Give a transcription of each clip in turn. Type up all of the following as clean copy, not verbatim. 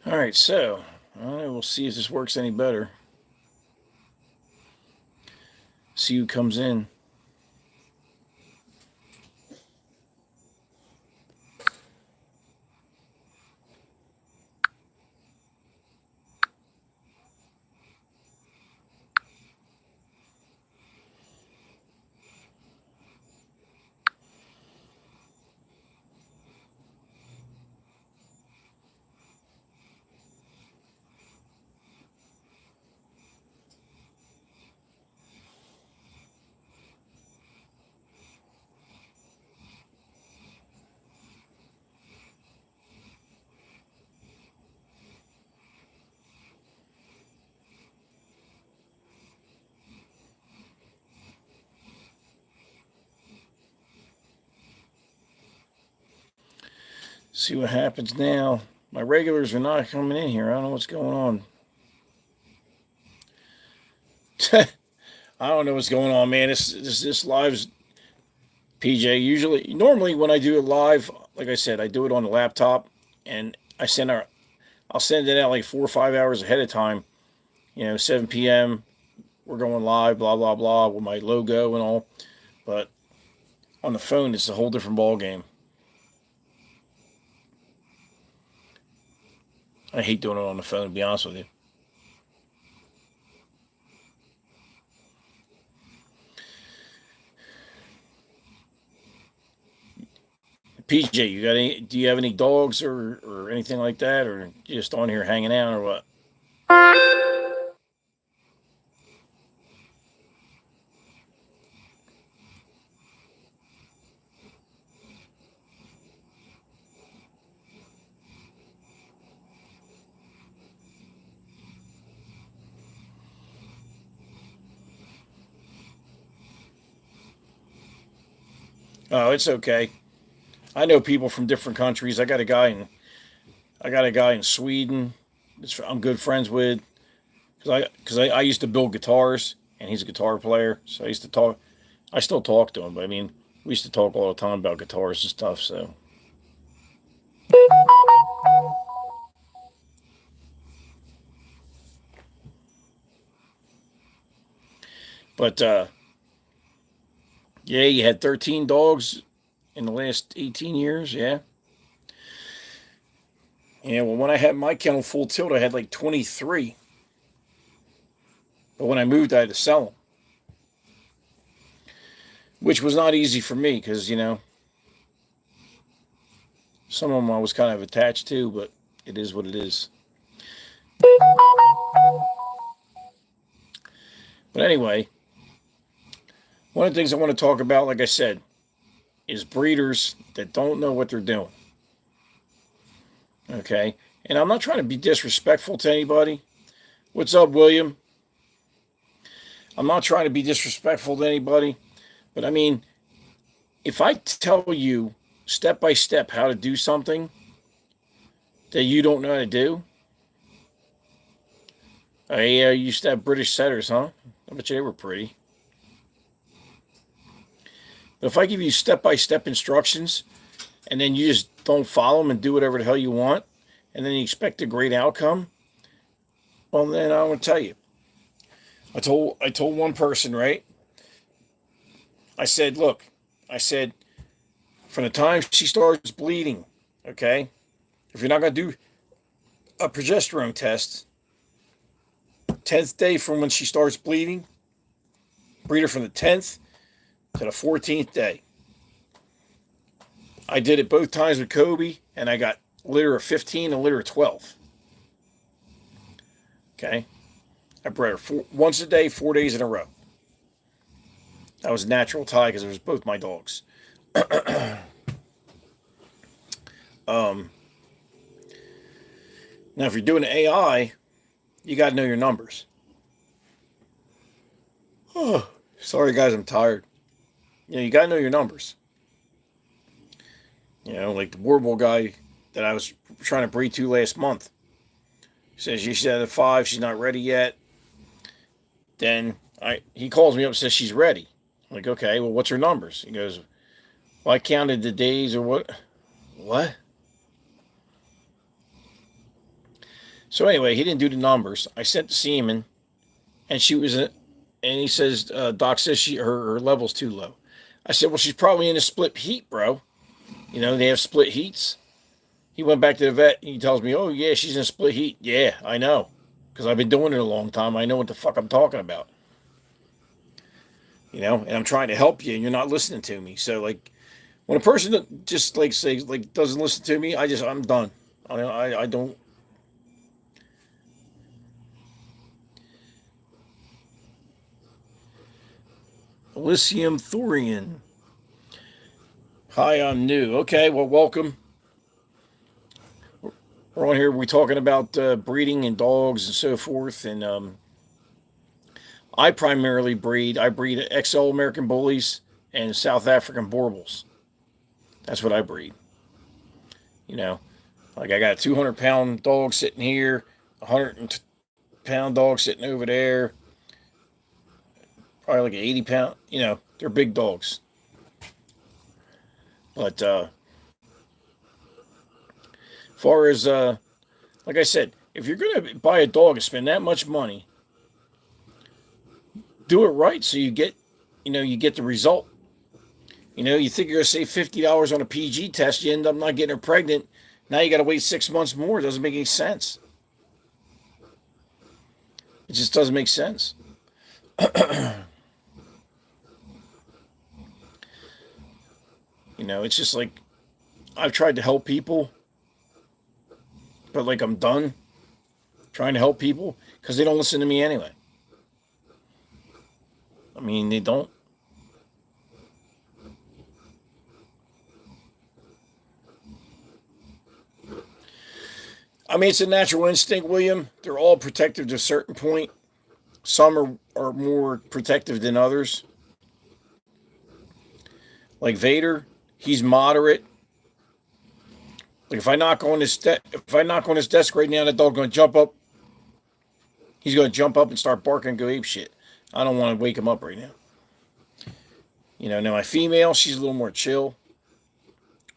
All right, so we'll see if this works any better. See who comes in. See what happens now. My regulars are not coming in here. I don't know what's going on. I don't know what's going on, man. This live's PJ. Normally when I do it live, like I said, I do it on the laptop, and I'll send it out like 4 or 5 hours ahead of time. 7 p.m. We're going live, blah blah blah, with my logo and all. But on the phone, it's a whole different ball game. I hate doing it on the phone, to be honest with you. PJ, do you have any dogs or anything like that, or just on here hanging out, or what? Oh, it's okay. I know people from different countries. I got a guy in Sweden. I'm good friends with, because I used to build guitars, and he's a guitar player. So I used to talk. I still talk to him, but I mean, we used to talk all the time about guitars and stuff. So, but yeah, you had 13 dogs in the last 18 years. Yeah, yeah. Well, when I had my kennel full tilt, I had like 23. But when I moved, I had to sell them, which was not easy for me because some of them I was kind of attached to, but it is what it is. But anyway, one of the things I want to talk about, like I said, is breeders that don't know what they're doing. Okay? And I'm not trying to be disrespectful to anybody. What's up, William? I'm not trying to be disrespectful to anybody, but I mean, if I tell you step by step how to do something that you don't know how to do, I used to have British setters, huh? I bet you they were pretty. But if I give you step by step instructions and then you just don't follow them and do whatever the hell you want, and then you expect a great outcome, well, then I'm gonna tell you. I told one person, right? I said, look, I said, from the time she starts bleeding, okay, if you're not gonna do a progesterone test, 10th day from when she starts bleeding, breed her from the 10th to the 14th day. I did it both times with Kobe, and I got litter of 15 and litter of 12. Okay, I bred her once a day, 4 days in a row. That was a natural tie because it was both my dogs. um, Now, if you're doing AI, you got to know your numbers. Oh, sorry, guys, I'm tired. You got to know your numbers. Like the Warble guy that I was trying to breed to last month. He says she's at a 5, she's not ready yet. Then he calls me up and says she's ready. I'm like, okay, well, what's her numbers? He goes, well, I counted the days or what? What? So anyway, he didn't do the numbers. I sent the semen, and she was, and he says, Doc says her level's too low. I said, well, she's probably in a split heat, bro. They have split heats. He went back to the vet. And he tells me, oh yeah, she's in a split heat. Yeah, I know, because I've been doing it a long time. I know what the fuck I'm talking about. And I'm trying to help you, and you're not listening to me. So like, when a person just like say like doesn't listen to me, I'm done. I don't. Elysium Thorian. Hi, I'm new. Okay, well, welcome. We're on here. We're talking about breeding and dogs and so forth. And I primarily breed. I breed XL American Bullies and South African Borbals. That's what I breed. You know, like I got a 200-pound dog sitting here, a 100-pound dog sitting over there, probably like an 80-pound. They're big dogs. But far as like I said, if you're gonna buy a dog and spend that much money, do it right so you get the result. You think you're gonna save $50 on a PG test, you end up not getting her pregnant. Now you got to wait 6 months more. It doesn't make any sense. It just doesn't make sense. It's just like I've tried to help people, but like I'm done trying to help people because they don't listen to me anyway. I mean, they don't. I mean, it's a natural instinct, William. They're all protective to a certain point. Some are more protective than others. Like Vader, he's moderate. Like if I knock on his desk right now, that dog's gonna jump up. He's gonna jump up and start barking and go ape shit. I don't want to wake him up right now. Now my female, she's a little more chill.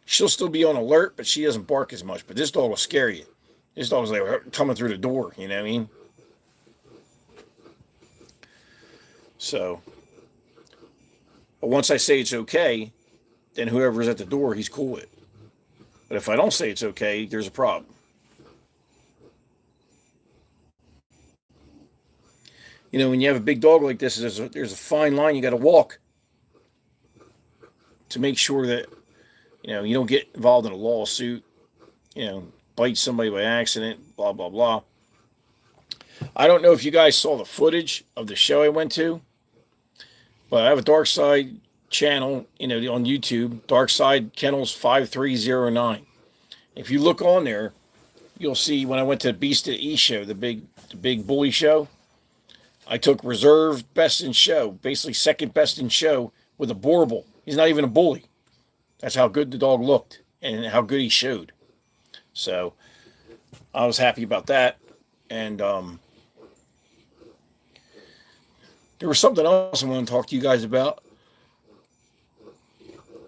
She'll still be on alert, but she doesn't bark as much. But this dog will scare you. This dog's like coming through the door. You know what I mean? So, but once I say it's okay, then whoever's at the door, he's cool with it. But if I don't say it's okay, there's a problem. When you have a big dog like this, there's a fine line you got to walk to make sure that you don't get involved in a lawsuit. Bite somebody by accident. Blah blah blah. I don't know if you guys saw the footage of the show I went to, but I have a Dark Side channel, on YouTube, Dark Side Kennels 5309. If you look on there, you'll see when I went to Beast of the East show, the big bully show. I took reserve best in show, basically second best in show with a Borbal. He's not even a bully. That's how good the dog looked and how good he showed. So I was happy about that. And there was something else I want to talk to you guys about.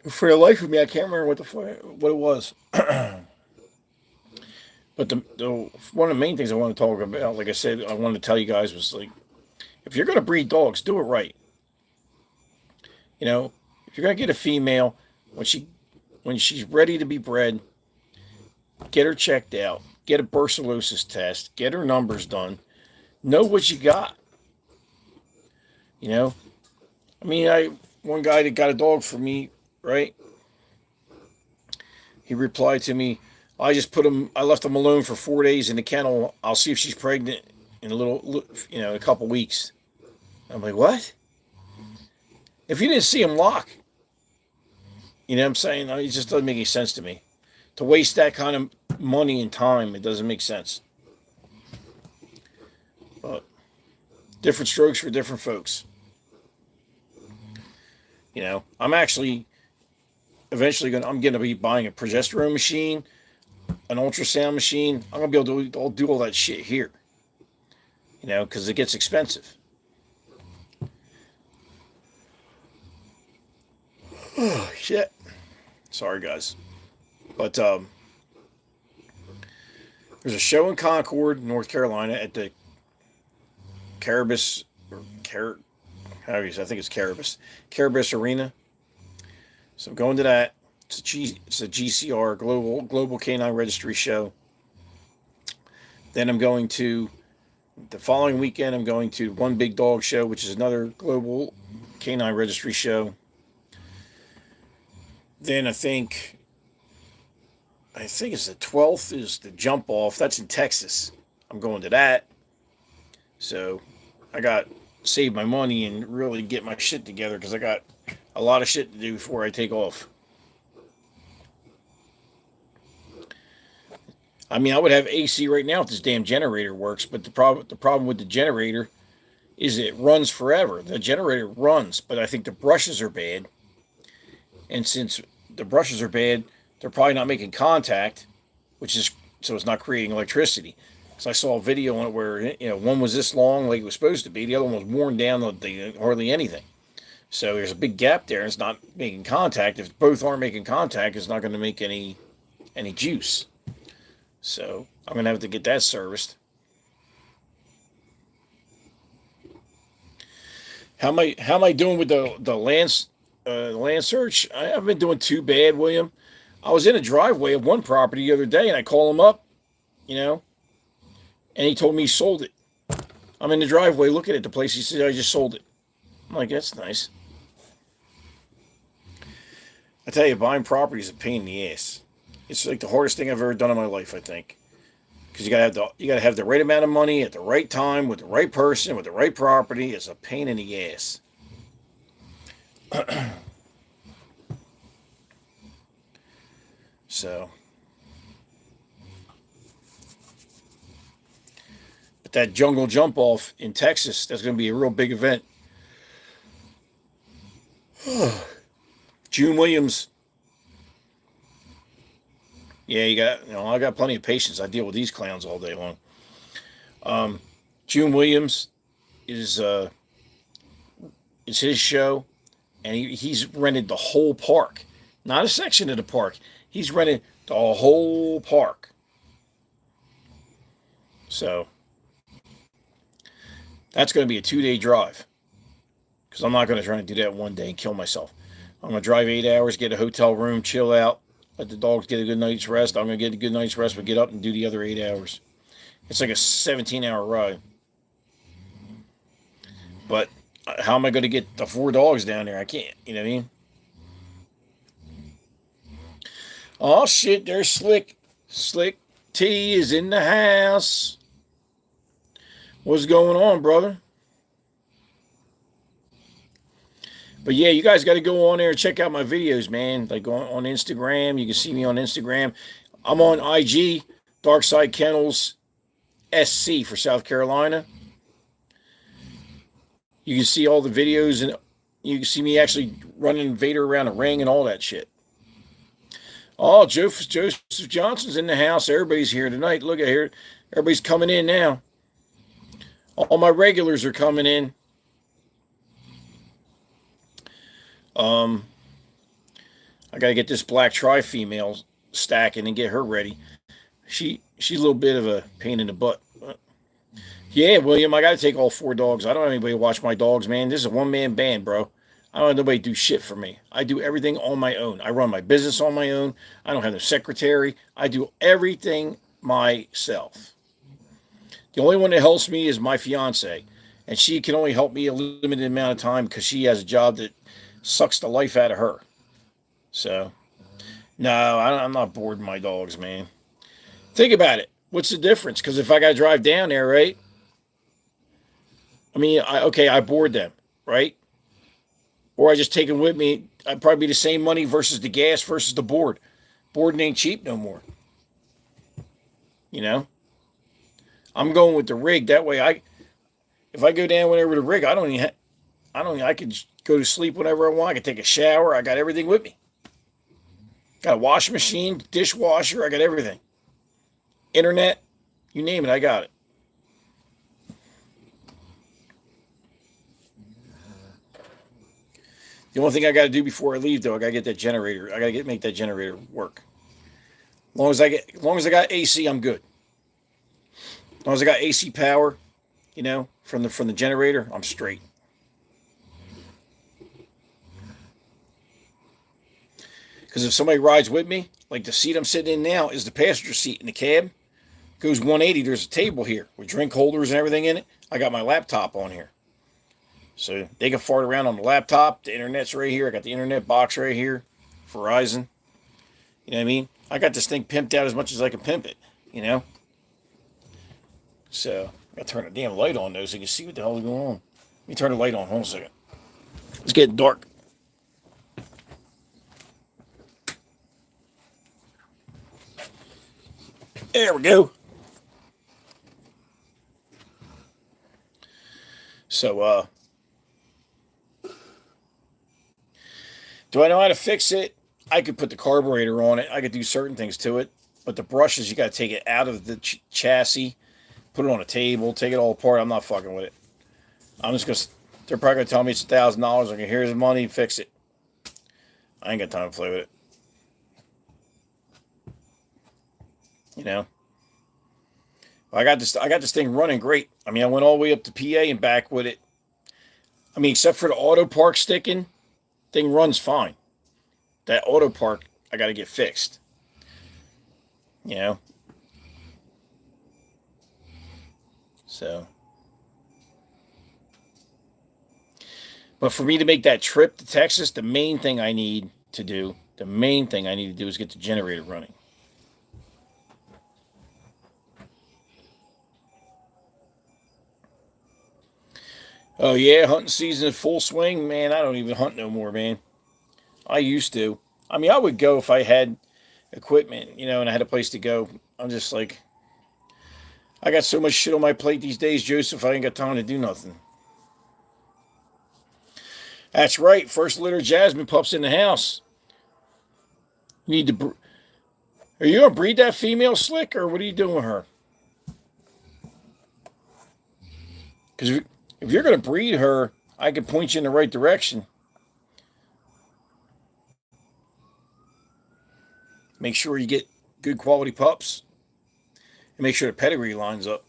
For the life of me, I can't remember what it was. But one of the main things I want to talk about, like I said, I wanted to tell you guys was like, if you're going to breed dogs, do it right. If you're going to get a female, when she's ready to be bred, get her checked out, get a brucellosis test, get her numbers done, know what you got. I mean, one guy that got a dog for me, right? He replied to me, I left him alone for 4 days in the kennel. I'll see if she's pregnant in a couple weeks. I'm like, what? If you didn't see him lock, you know what I'm saying? It just doesn't make any sense to me. To waste that kind of money and time, it doesn't make sense. But different strokes for different folks. I'm actually eventually I'm going to be buying a progesterone machine, an ultrasound machine. I'm going to be able to do all that shit here. Because it gets expensive. Oh, shit. Sorry, guys. But There's a show in Concord, North Carolina, at the Caribus or Car. How do you say? I think it's Caribus Arena. So I'm going to that. It's a GCR Global Canine Registry show. Then I'm going to the following weekend. I'm going to One Big Dog Show, which is another global canine registry show. Then I think it's the 12th is the Jump Off. That's in Texas. I'm going to that. So I got save my money and really get my shit together because I got a lot of shit to do before I take off. I mean, I would have AC right now if this damn generator works, but the problem with the generator is it runs forever. The generator runs, but I think the brushes are bad. And since the brushes are bad, they're probably not making contact, which is so it's not creating electricity. So I saw a video on it where one was this long like it was supposed to be, the other one was worn down to hardly anything. So there's a big gap there, and it's not making contact. If both aren't making contact, it's not going to make any juice. So I'm going to have to get that serviced. How am I doing with the land search? I haven't been doing too bad, William. I was in a driveway of one property the other day, and I call him up, and he told me he sold it. I'm in the driveway looking at the place. He said I just sold it. I'm like, that's nice. I tell you, buying property is a pain in the ass. It's like the hardest thing I've ever done in my life, I think, because you gotta have the right amount of money at the right time with the right person with the right property. It's a pain in the ass. So, but that jungle jump off in Texas, that's going to be a real big event. June Williams. Yeah, I got plenty of patience. I deal with these clowns all day long. June Williams is his show, and he's rented the whole park, not a section of the park. He's rented the whole park. So that's going to be a 2-day drive, because I'm not going to try to do that one day and kill myself. I'm going to drive 8 hours, get a hotel room, chill out, let the dogs get a good night's rest. I'm going to get a good night's rest, but get up and do the other 8 hours. It's like a 17-hour ride. But how am I going to get the 4 dogs down there? I can't. You know what I mean? Oh, shit, there's Slick. Slick T is in the house. What's going on, brother? But yeah, you guys got to go on there and check out my videos, man. Like on Instagram. You can see me on Instagram. I'm on IG, Side Kennels SC for South Carolina. You can see all the videos, and you can see me actually running Vader around a ring and all that shit. Oh, Joseph Johnson's in the house. Everybody's here tonight. Look at here. Everybody's coming in now. All my regulars are coming in. I got to get this black tri-female stacking and get her ready. She's a little bit of a pain in the butt. Yeah, William, I got to take all 4 dogs. I don't have anybody to watch my dogs, man. This is a one-man band, bro. I don't have nobody do shit for me. I do everything on my own. I run my business on my own. I don't have no secretary. I do everything myself. The only one that helps me is my fiance, and she can only help me a limited amount of time because she has a job that sucks the life out of her. So, no, I'm not bored with my dogs, man. Think about it. What's the difference? Because if I got to drive down there, right? I mean, I board them, right? Or I just take them with me. I'd probably be the same money versus the gas versus the board. Boarding ain't cheap no more. I'm going with the rig. That way, if I go down whenever the rig, I can go to sleep whenever I want. I can take a shower. I got everything with me. Got a washing machine, dishwasher. I got everything. Internet, you name it, I got it. The only thing I got to do before I leave, though, I got to get that generator. I got to make that generator work. As long as I got AC, I'm good. As long as I got AC power, from the generator, I'm straight. Because if somebody rides with me, like the seat I'm sitting in now is the passenger seat in the cab, goes 180. There's a table here with drink holders and everything in it. I got my laptop on here. So they can fart around on the laptop. The internet's right here. I got the internet box right here. Verizon. You know what I mean? I got this thing pimped out as much as I can pimp it, you know? So I gotta turn the damn light on though so you can see what the hell is going on. Let me turn the light on. Hold on a second. It's getting dark. There we go. So, do I know how to fix it? I could put the carburetor on it. I could do certain things to it. But the brushes, you got to take it out of the chassis, put it on a table, take it all apart. I'm not fucking with it. I'm just going to, they're probably going to tell me it's $1,000. I'm going to, here's the money, fix it. I ain't got time to play with it. You know? I got this thing running great. I mean, I went all the way up to PA and back with it. I mean, except for the auto park sticking, thing runs fine. That auto park, I got to get fixed. You know? So. But for me to make that trip to Texas, the main thing I need to do is get the generator running. Oh yeah, hunting season in full swing, man. I don't even hunt no more, man. I used to. I mean, I would go if I had equipment, and I had a place to go. I'm just like, I got so much shit on my plate these days, Joseph. I ain't got time to do nothing. That's right. First litter of Jasmine pups in the house. You need to. Are you gonna breed that female Slick, or what are you doing with her? Because if you're gonna breed her, I can point you in the right direction. Make sure you get good quality pups, and make sure the pedigree lines up.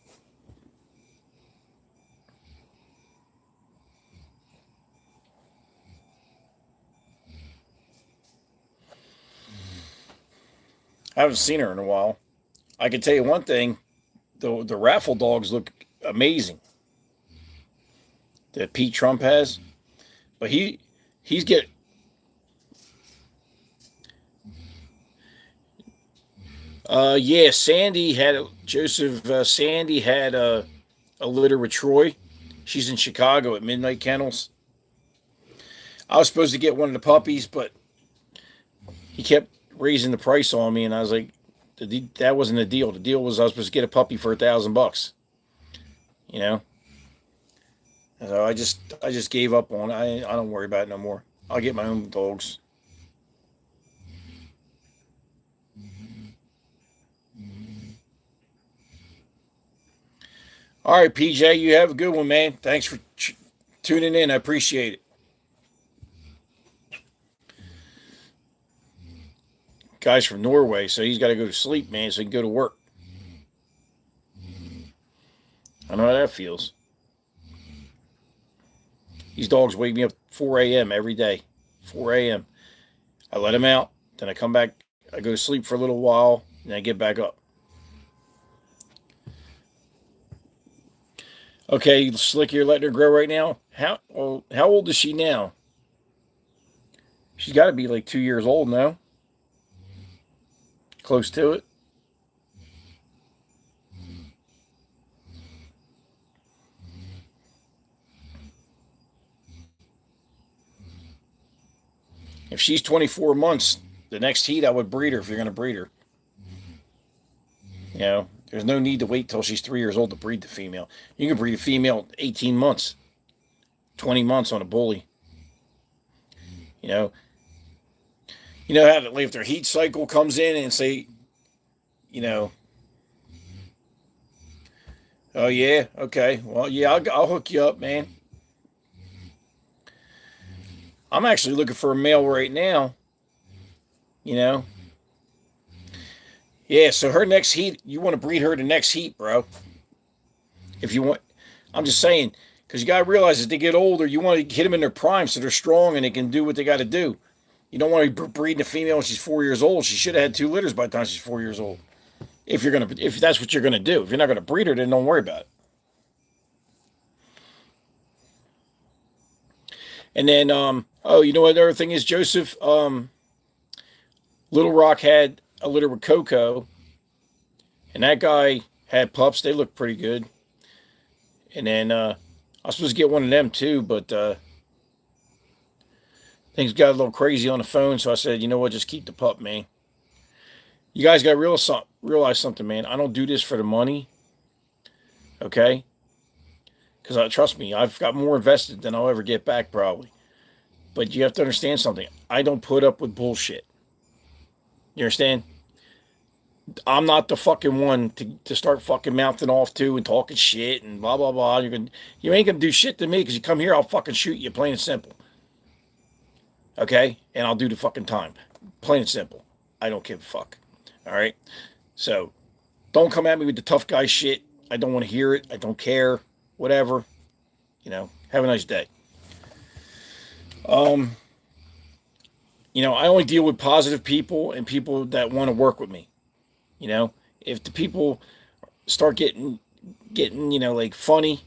I haven't seen her in a while. I can tell you one thing: the raffle dogs look amazing that Pete Trump has, but he's get. Yeah, Sandy had Joseph. Sandy had a litter with Troy. She's in Chicago at Midnight Kennels. I was supposed to get one of the puppies, but he kept raising the price on me, and I was like, that wasn't the deal. The deal was I was supposed to get a puppy for $1,000. You know, so I just gave up on it. I don't worry about it no more. I'll get my own dogs. All right, PJ, you have a good one, man. Thanks for tuning in. I appreciate it. Guy's from Norway, so he's got to go to sleep, man, so he can go to work. I know how that feels. These dogs wake me up 4 a.m. every day. 4 a.m. I let them out, then I come back. I go to sleep for a little while, and I get back up. Okay, Slick, you're letting her grow right now. How old is she now? She's got to be like 2 years old now. Close to it. If she's 24 months, the next heat I would breed her if you're going to breed her. There's no need to wait till she's 3 years old to breed the female. You can breed a female 18 months, 20 months on a bully. You know, how if their heat cycle comes in and say, you know, oh yeah, okay, well yeah, I'll hook you up, man. I'm actually looking for a male right now. You know, yeah. So her next heat, you want to breed her the next heat, bro. If you want, I'm just saying, because you got to realize as they get older, you want to hit them in their prime so they're strong and they can do what they got to do. You don't want to be breeding a female when she's 4 years old. She should have had 2 litters by the time she's 4 years old. If that's what you're gonna do. If you're not gonna breed her, then don't worry about it. And then, oh, you know what? The other thing is, Joseph, Little Rock had a litter with Coco, and that guy had pups. They looked pretty good. And then I was supposed to get one of them too, but things got a little crazy on the phone. So I said, you know what? Just keep the pup, man. You guys got to realize something, man. I don't do this for the money, okay? Because trust me, I've got more invested than I'll ever get back, probably. But you have to understand something. I don't put up with bullshit. You understand? I'm not the fucking one to start fucking mouthing off to and talking shit and blah blah blah. You ain't gonna do shit to me because you come here, I'll fucking shoot you, plain and simple. Okay? And I'll do the fucking time. Plain and simple. I don't give a fuck. All right? So don't come at me with the tough guy shit. I don't want to hear it. I don't care. Whatever. Have a nice day. I only deal with positive people and people that want to work with me. If the people start getting, like funny,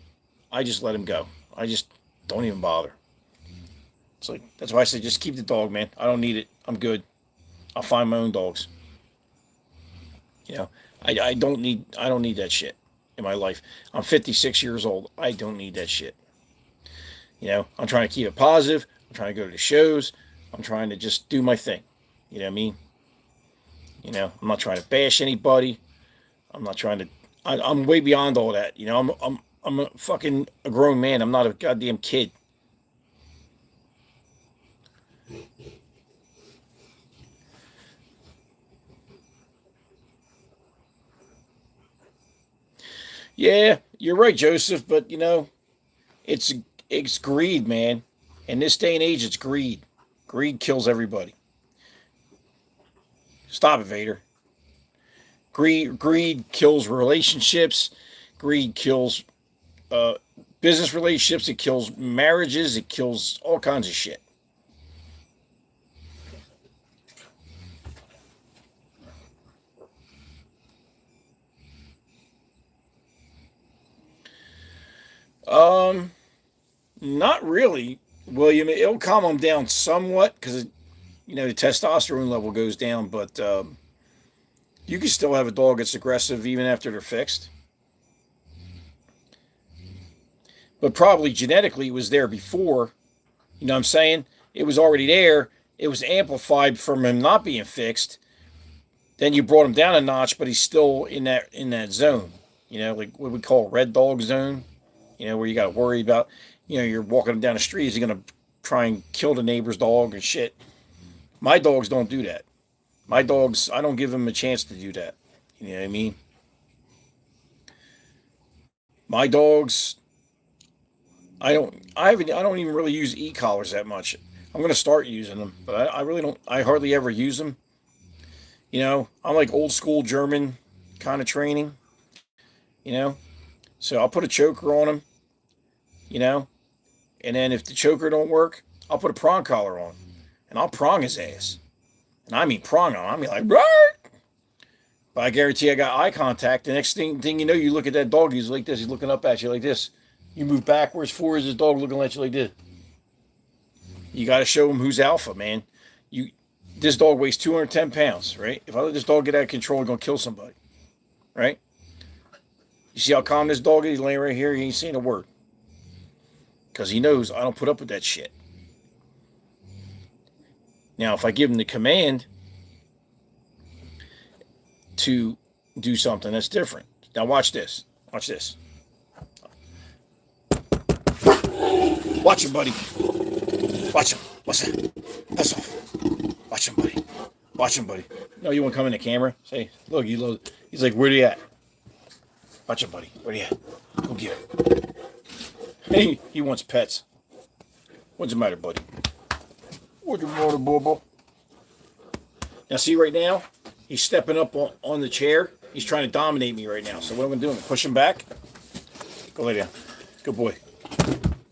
I just let them go. I just don't even bother. It's like, that's why I say just keep the dog, man. I don't need it. I'm good. I'll find my own dogs. I don't need that shit in my life. I'm 56 years old. I don't need that shit. I'm trying to keep it positive. I'm trying to go to the shows. I'm trying to just do my thing. You know what I mean? I'm not trying to bash anybody. I'm not trying to. I'm way beyond all that. I'm a fucking a grown man. I'm not a goddamn kid. Yeah, you're right, Joseph. But it's greed, man. In this day and age, it's greed. Greed kills everybody. Stop it, Vader. Greed kills relationships. Greed kills uh, business relationships. It kills marriages. It kills all kinds of shit. Um, Not really, William. It'll calm them down somewhat because the testosterone level goes down, but you can still have a dog that's aggressive even after they're fixed. But probably genetically it was there before. You know what I'm saying? It was already there. It was amplified from him not being fixed. Then you brought him down a notch, but he's still in that zone. Like what we call red dog zone. Where you got to worry about. You're walking him down the street. Is he gonna try and kill the neighbor's dog and shit? My dogs don't do that. My dogs, I don't give them a chance to do that. You know what I mean? My dogs, I don't even really use e-collars that much. I'm gonna start using them, but I really don't. I hardly ever use them. I'm like old school German kind of training. You know, so I'll put a choker on them. You know, and then if the choker don't work, I'll put a prong collar on, and I'll prong his ass. And I mean prong on. I mean like, right? But I guarantee I got eye contact. The next thing you know, you look at that dog. He's like this. He's looking up at you like this. You move backwards, forwards. This dog looking at you like this. You got to show him who's alpha, man. This dog weighs 210 pounds, right? If I let this dog get out of control, he's gonna kill somebody, right? You see how calm this dog is? He's laying right here. He ain't saying a word because he knows I don't put up with that shit. Now, if I give him the command to do something, that's different. Now, watch this. Watch this. Watch him, buddy. Watch him. What's that? That's off. Watch him, buddy. Watch him, buddy. No, you want to come in the camera? Say, look, he's like, where are you at? Watch him, buddy. Where are you at? Go get him. He wants pets. What's the matter, buddy? What's the matter, Bobo? Now, see right now, he's stepping up on the chair. He's trying to dominate me right now. So what I'm going to do, I'm going to push him back. Go lay down. Good boy.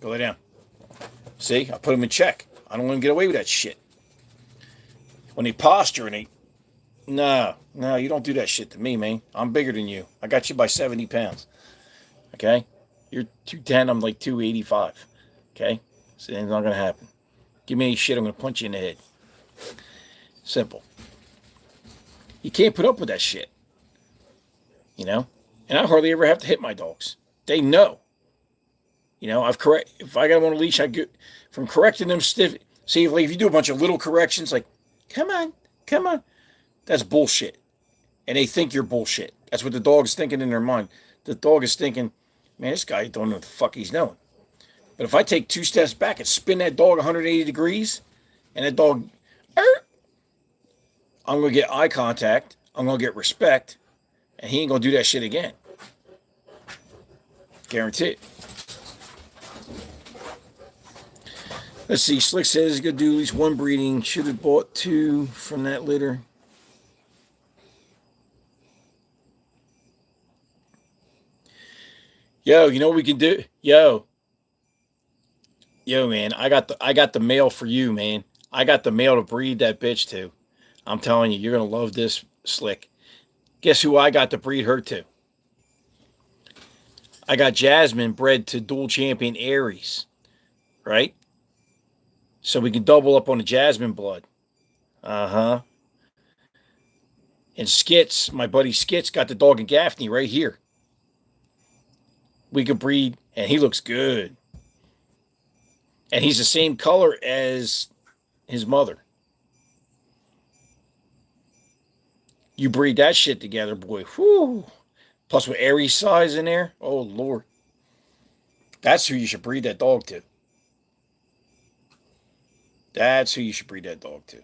Go lay down. See, I put him in check. I don't let him get away with that shit. When they posture and they, no, you don't do that shit to me, man. I'm bigger than you. I got you by 70 pounds. Okay? You're 210, I'm like 285. Okay? So it's not going to happen. Give me any shit, I'm going to punch you in the head. Simple. You can't put up with that shit. You know? And I hardly ever have to hit my dogs. They know. You know, if I got them on a leash, I get from correcting them stiff. See, if you do a bunch of little corrections, like, come on. That's bullshit. And they think you're bullshit. That's what the dog's thinking in their mind. The dog is thinking, man, this guy don't know what the fuck he's doing. But if I take 2 steps back and spin that dog 180 degrees, and that dog, I'm going to get eye contact, I'm going to get respect, and he ain't going to do that shit again. Guaranteed. Let's see. Slick says he's going to do at least 1 breeding. Should have bought 2 from that litter. Yo, you know what we can do? Yo, man, I got the male for you, man. I got the male to breed that bitch to. I'm telling you, you're going to love this, Slick. Guess who I got to breed her to? I got Jasmine bred to dual champion Aries, right? So we can double up on the Jasmine blood. Uh-huh. And Skits, my buddy Skits, got the dog in Gaffney right here. We could breed, and he looks good. And he's the same color as his mother. You breed that shit together, boy. Whew. Plus with Aries size in there. Oh, Lord. That's who you should breed that dog to. That's who you should breed that dog to.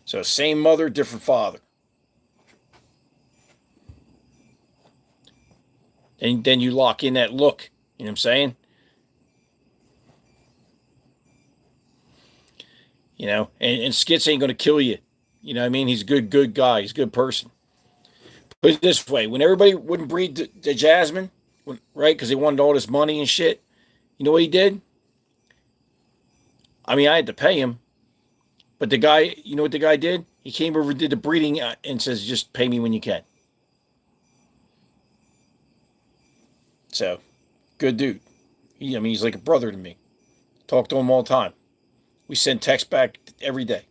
So same mother, different father. And then you lock in that look. You know what I'm saying? You know, and Skits ain't going to kill you. You know what I mean? He's a good guy. He's a good person. Put it this way. When everybody wouldn't breed the Jasmine, right, because they wanted all this money and shit, you know what he did? I mean, I had to pay him. But the guy, you know what the guy did? He came over, did the breeding, and says, just pay me when you can. So, good dude. He's like a brother to me. Talk to him all the time. We send texts back every day.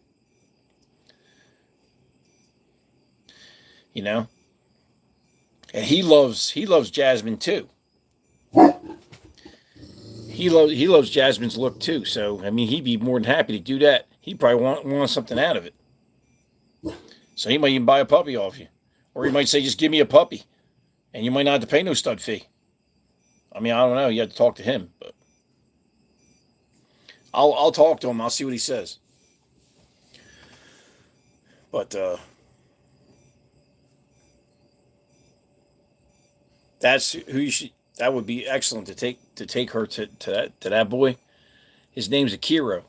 You know? And he loves Jasmine too. He loves Jasmine's look too. So, I mean, he'd be more than happy to do that. He probably want something out of it. So he might even buy a puppy off you. Or he might say, just give me a puppy. And you might not have to pay no stud fee. I mean, I don't know. You have to talk to him. But I'll talk to him. I'll see what he says. But that's who you should. That would be excellent to take her to that boy. His name's Akiro.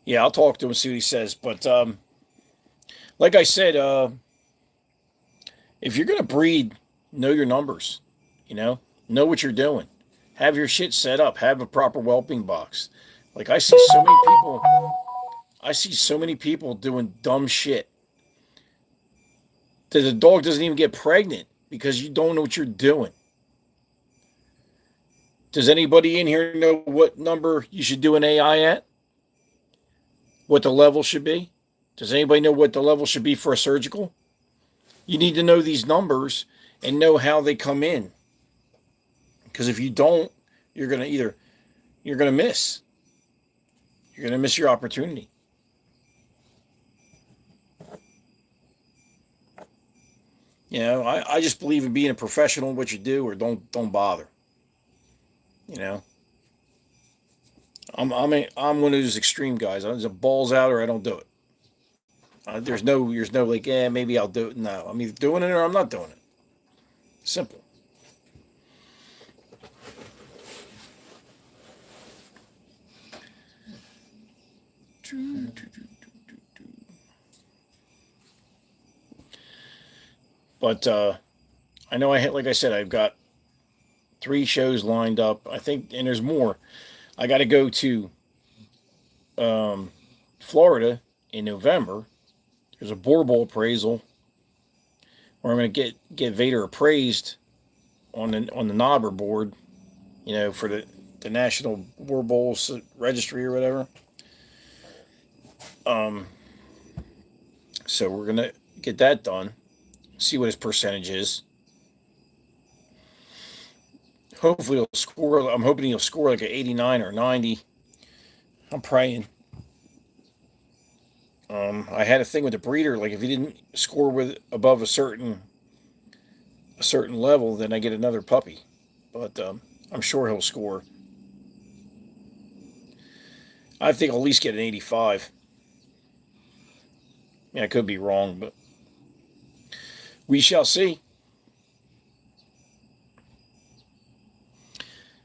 Yeah, I'll talk to him and see what he says. But like I said, if you're gonna breed, know your numbers. You know what you're doing. Have your shit set up. Have a proper whelping box. Like I see so many people. I see so many people doing dumb shit. That the dog doesn't even get pregnant because you don't know what you're doing. Does anybody in here know what number you should do an AI at? What the level should be? Does anybody know what the level should be for a surgical? You need to know these numbers and know how they come in. Because if you don't, you're going to miss. You're going to miss your opportunity. You know, I just believe in being a professional in what you do, or don't bother. You know, I'm one of those extreme guys. I'm just balls out or I don't do it. There's no like, maybe I'll do it. No, I'm either doing it or I'm not doing it. Simple. But I know like I said, I've got 3 shows lined up. I think, and there's more. I got to go to um, Florida in November. There's a Boar Bowl appraisal where I'm going to get Vader appraised on the knobber board, for the National Boar Bowl Registry or whatever. Um, so we're gonna get that done. See what his percentage is. Hopefully he'll score. I'm hoping he'll score like an 89 or 90. I'm praying. I had a thing with the breeder. Like if he didn't score with above a certain level, then I get another puppy. But I'm sure he'll score. I think I'll at least get an 85. Yeah, I could be wrong, but we shall see.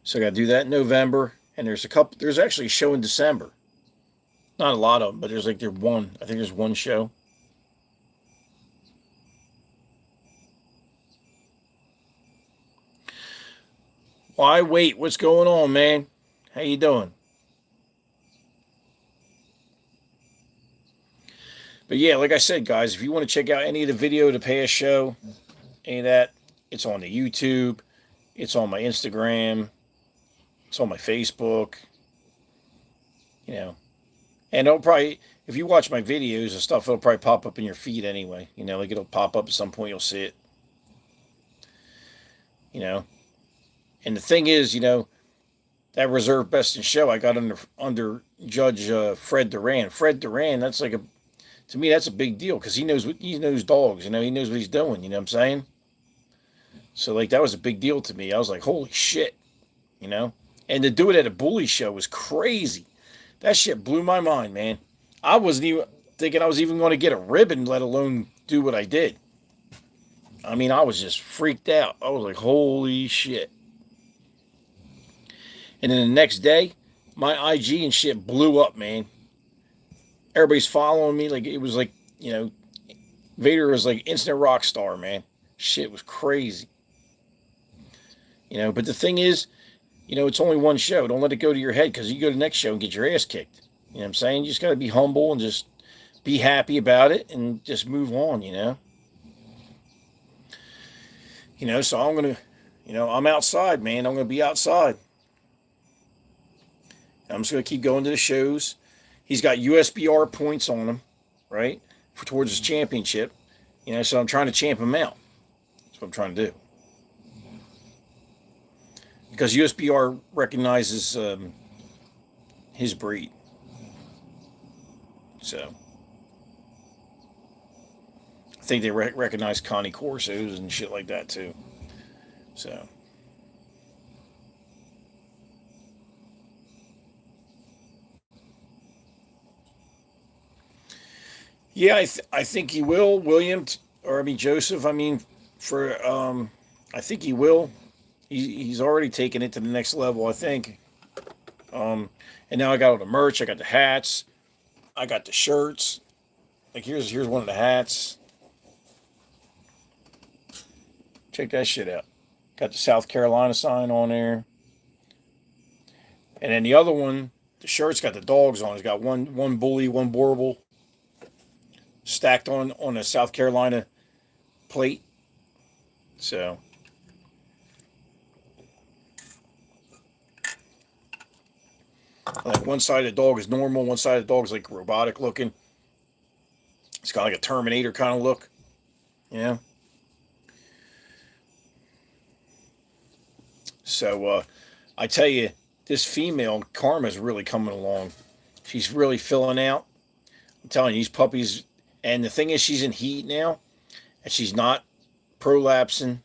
So I got to do that in November, and There's actually a show in December. Not a lot of them, but there's one. I think there's one show. Why wait? What's going on, man? How you doing? But yeah, like I said, guys, if you want to check out any of the video of the past show, any of that, it's on the YouTube, it's on my Instagram, it's on my Facebook, you know. And it'll probably, if you watch my videos and stuff, it'll probably pop up in your feed anyway. Like it'll pop up at some point, you'll see it. And the thing is, that reserve best in show I got under Judge Fred Duran. Fred Duran, to me that's a big deal because he knows dogs. He knows what he's doing. You know what I'm saying? So like that was a big deal to me. I was like, holy shit, And to do it at a bully show was crazy. That shit blew my mind, man. I wasn't even thinking I was even going to get a ribbon, let alone do what I did. I mean, I was just freaked out. I was like, holy shit. And then the next day, my IG and shit blew up, man. Everybody's following me. Like, it was like, Vader was like instant rock star, man. Shit was crazy. But the thing is, it's only one show. Don't let it go to your head because you go to the next show and get your ass kicked. You know what I'm saying? You just got to be humble and just be happy about it and just move on, So I'm going to, I'm outside, man. I'm going to be outside. I'm just going to keep going to the shows. He's got USBR points on him, right? Towards his championship. So I'm trying to champ him out. That's what I'm trying to do. Because USBR recognizes his breed. So I think they recognize Connie Corsos and shit like that too. So yeah, I think he will, William, Joseph. I think he will. He's already taken it to the next level, I think. And now I got all the merch. I got the hats. I got the shirts. Like here's one of the hats. Check that shit out. Got the South Carolina sign on there. And then the other one, the shirt's got the dogs on. It's got one bully, one Borble stacked on a South Carolina plate. So like one side of the dog is normal, one side of the dog is like robotic looking. It's got like a Terminator kind of look. So I tell you, this female Karma's really coming along. She's really filling out. I'm telling you, these puppies. And the thing is, she's in heat now, and she's not prolapsing.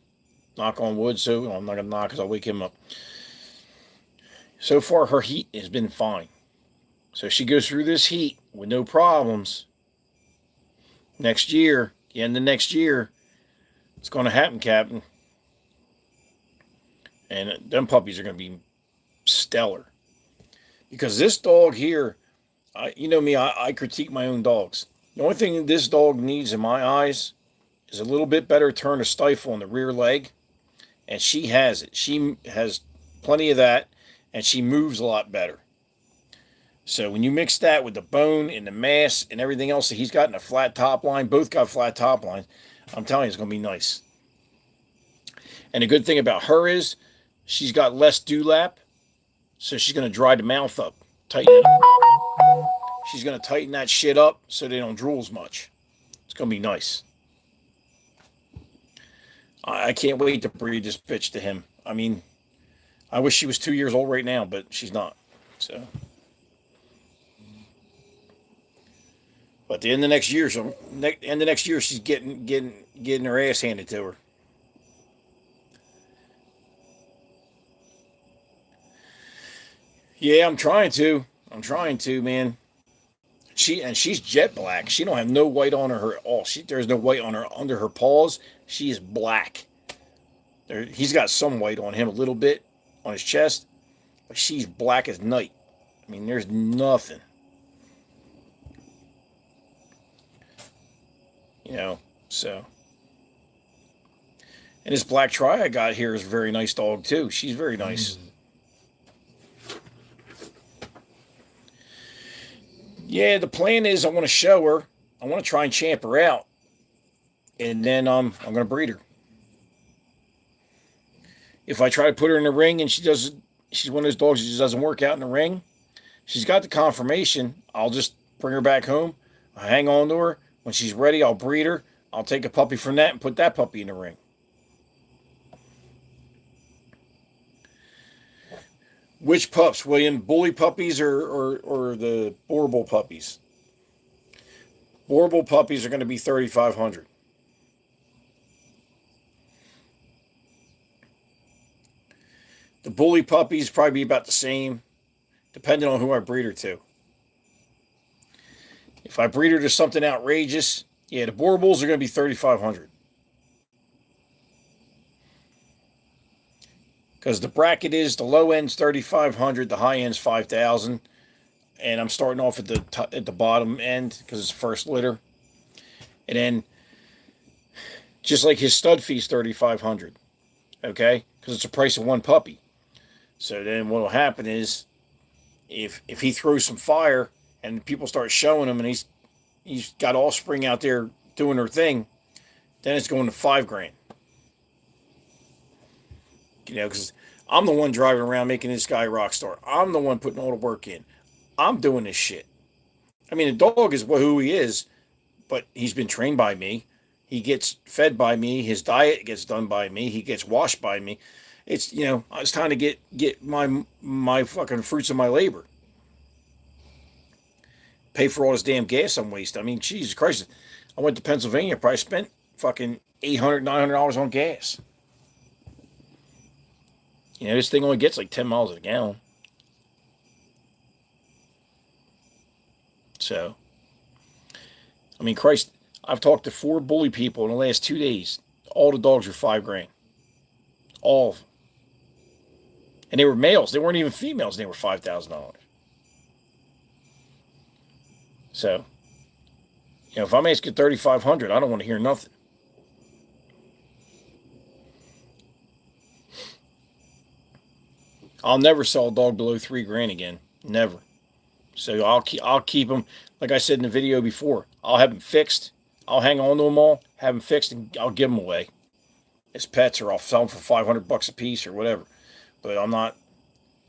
Knock on wood. So I'm not gonna knock because I'll wake him up. So far, her heat has been fine. So she goes through this heat with no problems. Next year, the end of next year, it's going to happen, Captain. And them puppies are going to be stellar. Because this dog here, You know me, I critique my own dogs. The only thing this dog needs in my eyes is a little bit better turn of stifle on the rear leg, and she has it. She has plenty of that, and she moves a lot better. So when you mix that with the bone and the mass and everything else that he's got in a flat top line, both got flat top lines, I'm telling you, it's going to be nice. And the good thing about her is she's got less dewlap, so she's going to dry the mouth up, tighten it up. She's going to tighten that shit up so they don't drool as much. It's going to be nice. I can't wait to breed this bitch to him. I mean, I wish she was 2 years old right now, but she's not. So, but the end of next year, she's getting her ass handed to her. Yeah, I'm trying to. I'm trying to, man. She's jet black. She don't have no white on her at all. There's no white on her under her paws. She is black. He's got some white on him a little bit on his chest, but she's black as night. I mean, there's nothing. You know, so. And this black tri I got here is a very nice dog too. She's very nice. Yeah, the plan is I want to show her. I want to try and champ her out, and then I'm going to breed her. If I try to put her in the ring and she's one of those dogs that just doesn't work out in the ring. She's got the confirmation. I'll just bring her back home. I hang on to her. When she's ready, I'll breed her. I'll take a puppy from that and put that puppy in the ring. Which pups, William? Bully puppies or the Boerboel puppies? Boerboel puppies are going to be 3,500. The bully puppies probably be about the same, depending on who I breed her to. If I breed her to something outrageous, yeah, the Boerboels are going to be 3,500. Because the bracket is the low end's 3,500, the high end's 5,000, and I'm starting off at the bottom end because it's first litter, and then just like his stud fee's 3,500, okay, because it's the price of one puppy. So then what will happen is, if he throws some fire and people start showing him and he's got offspring out there doing their thing, then it's going to $5,000. You know, because I'm the one driving around making this guy a rock star. I'm the one putting all the work in. I'm doing this shit. I mean, the dog is who he is, but he's been trained by me. He gets fed by me. His diet gets done by me. He gets washed by me. It's, you know, it's time to get my fucking fruits of my labor. Pay for all this damn gas I'm wasting. I mean, Jesus Christ. I went to Pennsylvania, probably spent fucking $800, $900 on gas. You know, this thing only gets like 10 miles a gallon. So, I mean, Christ, I've talked to 4 bully people in the last 2 days. All the dogs are $5,000. All of them. And they were males. They weren't even females. They were $5,000. So, you know, if I'm asking 3,500, I don't want to hear nothing. I'll never sell a dog below $3,000 again. Never. So I'll keep them. Like I said in the video before, I'll have them fixed. I'll hang on to them all, have them fixed, and I'll give them away as pets, or I'll sell them for $500 a piece or whatever. But I'm not.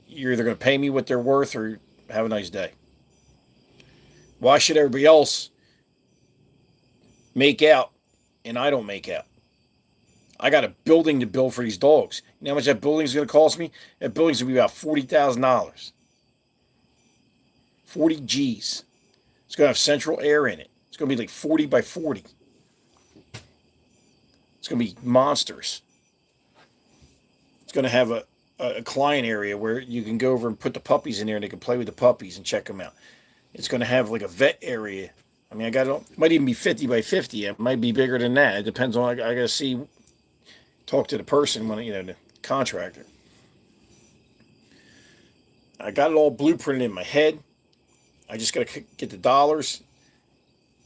You're either going to pay me what they're worth or have a nice day. Why should everybody else make out and I don't make out? I got a building to build for these dogs. You know how much that building is going to cost me? That building's going to be about $40,000. 40 G's. It's going to have central air in it. It's going to be like 40 by 40. It's going to be monsters. It's going to have a client area where you can go over and put the puppies in there and they can play with the puppies and check them out. It's going to have like a vet area. I mean, it might even be 50 by 50. It might be bigger than that. It depends on, I got to see, talk to the person, when, you know, the contractor. I got it all blueprinted in my head. I just got to get the dollars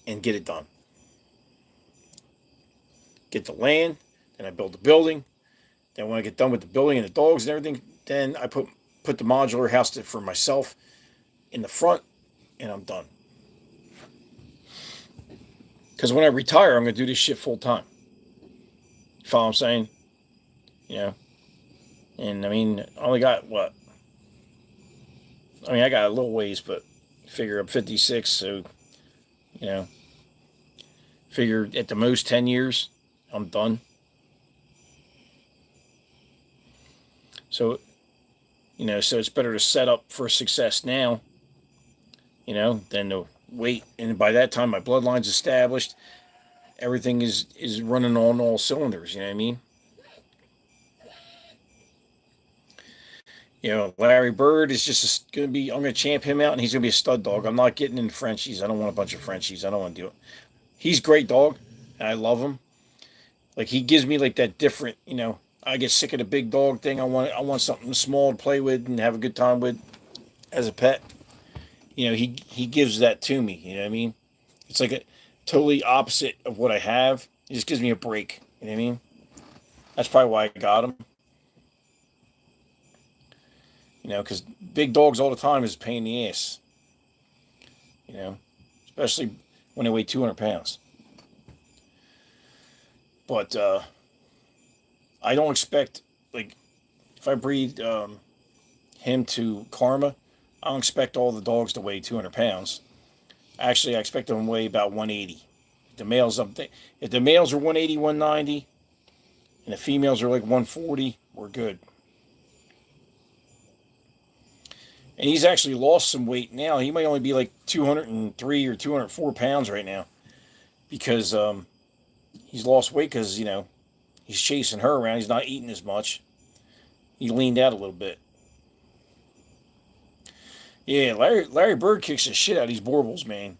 and get it done. Get the land, then I build the building. Then when I get done with the building and the dogs and everything, then I put the modular house for myself in the front, and I'm done. Because when I retire, I'm going to do this shit full time. You follow what I'm saying? You know? And I mean, I only got what? I mean, I got a little ways, but figure I'm 56, so, you know, figure at the most 10 years, I'm done. So, so it's better to set up for success now, than to wait. And by that time, my bloodline's established. Everything is running on all cylinders. You know what I mean? Larry Bird is just going to be. I'm going to champ him out, and he's going to be a stud dog. I'm not getting in Frenchies. I don't want a bunch of Frenchies. I don't want to do it. He's a great dog, and I love him. Like he gives me like that different. I get sick of the big dog thing. I want something small to play with and have a good time with as a pet. He gives that to me. You know what I mean? It's like a totally opposite of what I have. It just gives me a break. You know what I mean? That's probably why I got him. Because big dogs all the time is a pain in the ass. Especially when they weigh 200 pounds. But I don't expect, like, if I breed him to Karma, I don't expect all the dogs to weigh 200 pounds. Actually, I expect them to weigh about 180. If the males are 180, 190, and the females are like 140, we're good. And he's actually lost some weight now. He might only be like 203 or 204 pounds right now. Because he's lost weight because, he's chasing her around. He's not eating as much. He leaned out a little bit. Yeah, Larry Bird kicks the shit out of these Borbles, man.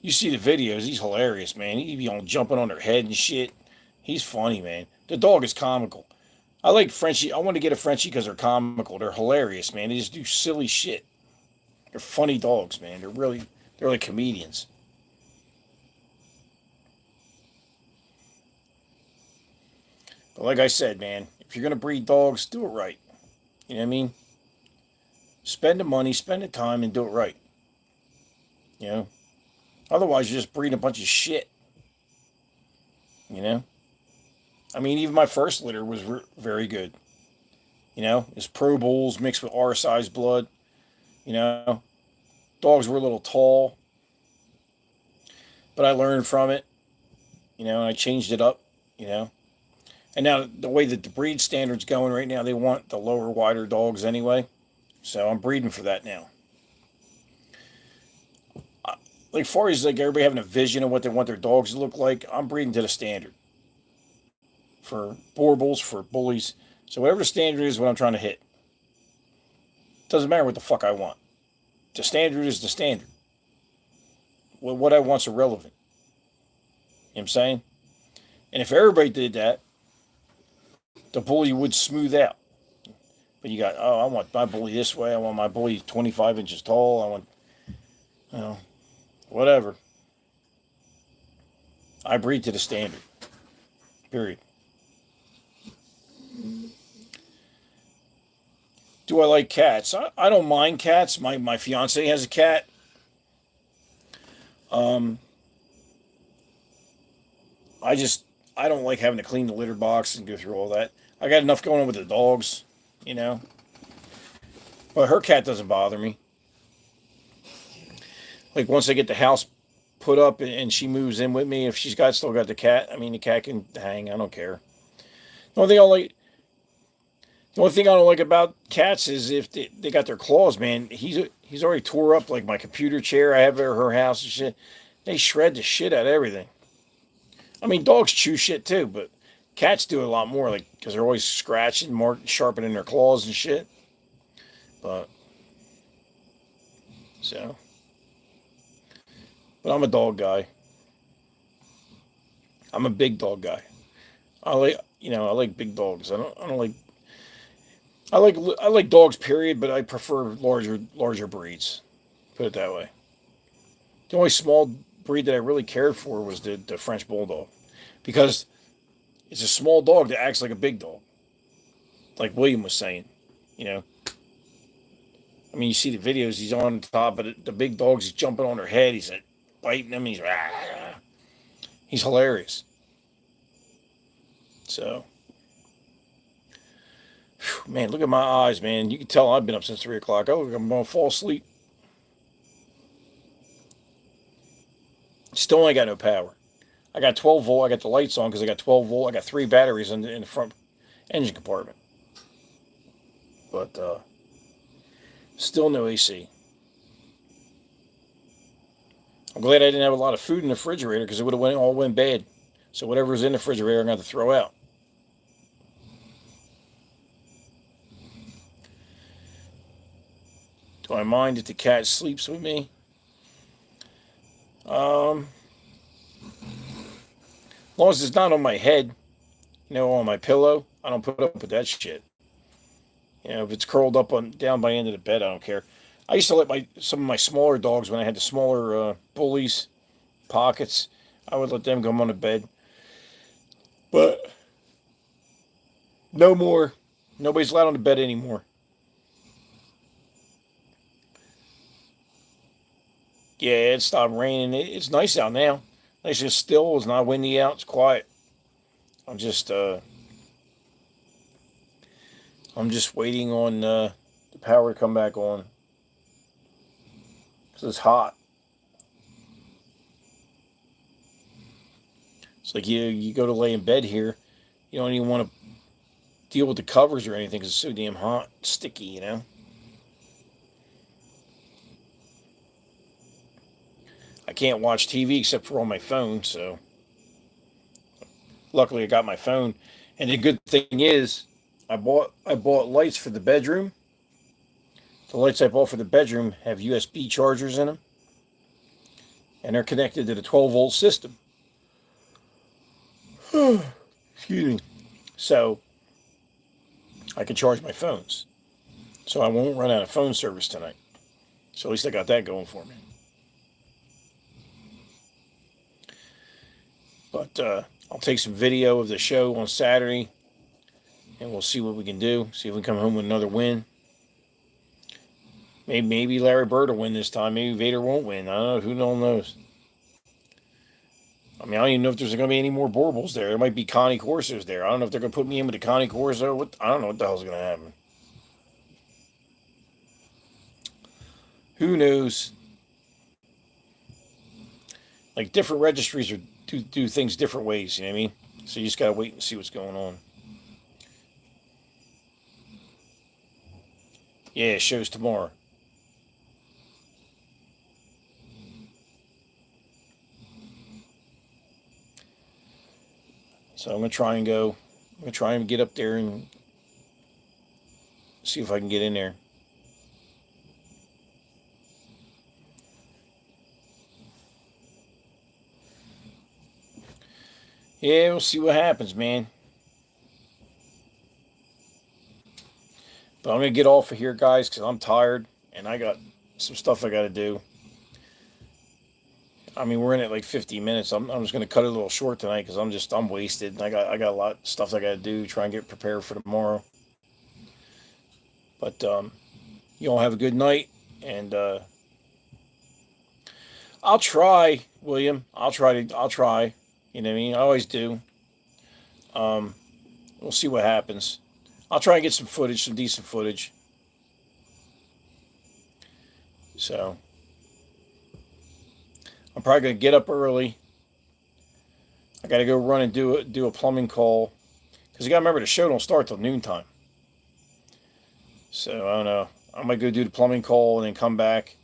You see the videos. He's hilarious, man. He be on jumping on their head and shit. He's funny, man. The dog is comical. I like Frenchie. I want to get a Frenchie because they're comical. They're hilarious, man. They just do silly shit. They're funny dogs, man. They're like comedians. But like I said, man, if you're going to breed dogs, do it right. You know what I mean? Spend the money, spend the time, and do it right. Otherwise, you're just breeding a bunch of shit. I mean, even my first litter was very good. It's Pro Bulls mixed with R-size blood. Dogs were a little tall, but I learned from it. And I changed it up. And now the way that the breed standard's going right now, they want the lower, wider dogs anyway. So I'm breeding for that now. Like far as like everybody having a vision of what they want their dogs to look like, I'm breeding to the standard. For Borbles, for bullies. So whatever the standard is, what I'm trying to hit. Doesn't matter what the fuck I want. The standard is the standard. What I want's irrelevant. You know what I'm saying? And if everybody did that, the bully would smooth out. But you got, I want my bully this way. I want my bully 25 inches tall. I want, whatever. I breed to the standard. Period. Do I like cats? I don't mind cats. My fiance has a cat. Um, I don't like having to clean the litter box and go through all that. I got enough going on with the dogs, you know. But her cat doesn't bother me. Like once I get the house put up and she moves in with me, if she's still got the cat, I mean the cat can hang. I don't care. The only thing I like, the only thing I don't like about cats is if they got their claws, man. He's already tore up like my computer chair I have at her house and shit. They shred the shit out of everything. I mean, dogs chew shit too, but cats do it a lot more, like because they're always scratching, more sharpening their claws and shit. But so, but I'm a dog guy. I'm a big dog guy. I like big dogs. I don't like. I like dogs, period, but I prefer larger breeds. Put it that way. The only small breed that I really cared for was the French Bulldog, because it's a small dog that acts like a big dog, like William was saying. You know, I mean, you see the videos. He's on top of the big dogs. He's jumping on their head. He's like, biting them. He's hilarious. So, man, look at my eyes, man. You can tell I've been up since 3 o'clock. Oh, I'm gonna fall asleep. Still ain't got no power. I got 12 volt. I got the lights on because I got 12 volt. I got 3 batteries in the front engine compartment, but still no AC. I'm glad I didn't have a lot of food in the refrigerator because it would have all went bad. So whatever's in the refrigerator, I'm going to have to throw out. Do I mind if the cat sleeps with me? As long as it's not on my head, on my pillow, I don't put up with that shit. If it's curled up on down by the end of the bed, I don't care. I used to let some of my smaller dogs, when I had the smaller bullies, pockets, I would let them come on the bed. But no more. Nobody's allowed on the bed anymore. Yeah, it stopped raining. It's nice out now. Nice and still. It's not windy out. It's quiet. I'm just waiting on the power to come back on because it's hot. It's like you go to lay in bed here, you don't even want to deal with the covers or anything because it's so damn hot, sticky. I can't watch TV except for on my phone, so luckily I got my phone. And the good thing is, I bought lights for the bedroom. The lights I bought for the bedroom have USB chargers in them, and they're connected to the 12-volt system. Excuse me. So I can charge my phones, so I won't run out of phone service tonight. So at least I got that going for me. But I'll take some video of the show on Saturday, and we'll see what we can do. See if we can come home with another win. Maybe Larry Bird will win this time. Maybe Vader won't win. I don't know. Who knows? I mean, I don't even know if there's going to be any more Borbles there. There might be Connie Corsos there. I don't know if they're going to put me in with the Connie Corso. I don't know what the hell's going to happen. Who knows? Like, different registries do things different ways, you know what I mean? So you just got to wait and see what's going on. Yeah, show's tomorrow. So I'm going to try and go. I'm going to try and get up there and see if I can get in there. Yeah, we'll see what happens, man. But I'm going to get off of here, guys, because I'm tired and I got some stuff I got to do. I mean, we're in it like 50 minutes. I'm just going to cut it a little short tonight because I'm wasted. And I got a lot of stuff I got to do, try and get prepared for tomorrow. But you all have a good night, and I'll try, William. I'll try. You know what I mean? I always do. We'll see what happens. I'll try and get some footage, some decent footage. So I'm probably gonna get up early. I gotta go run and do a plumbing call because you gotta remember the show don't start till noontime. So I don't know. I might go do the plumbing call and then come back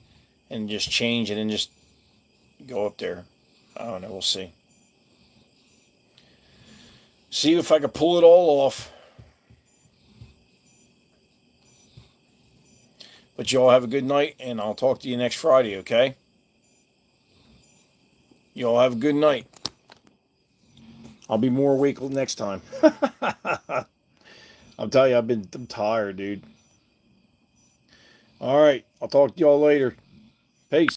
and just change and then just go up there. I don't know. We'll see. See if I can pull it all off. But you all have a good night, and I'll talk to you next Friday, okay? You all have a good night. I'll be more awake next time. I'll tell you, I'm tired, dude. All right. I'll talk to y'all later. Peace.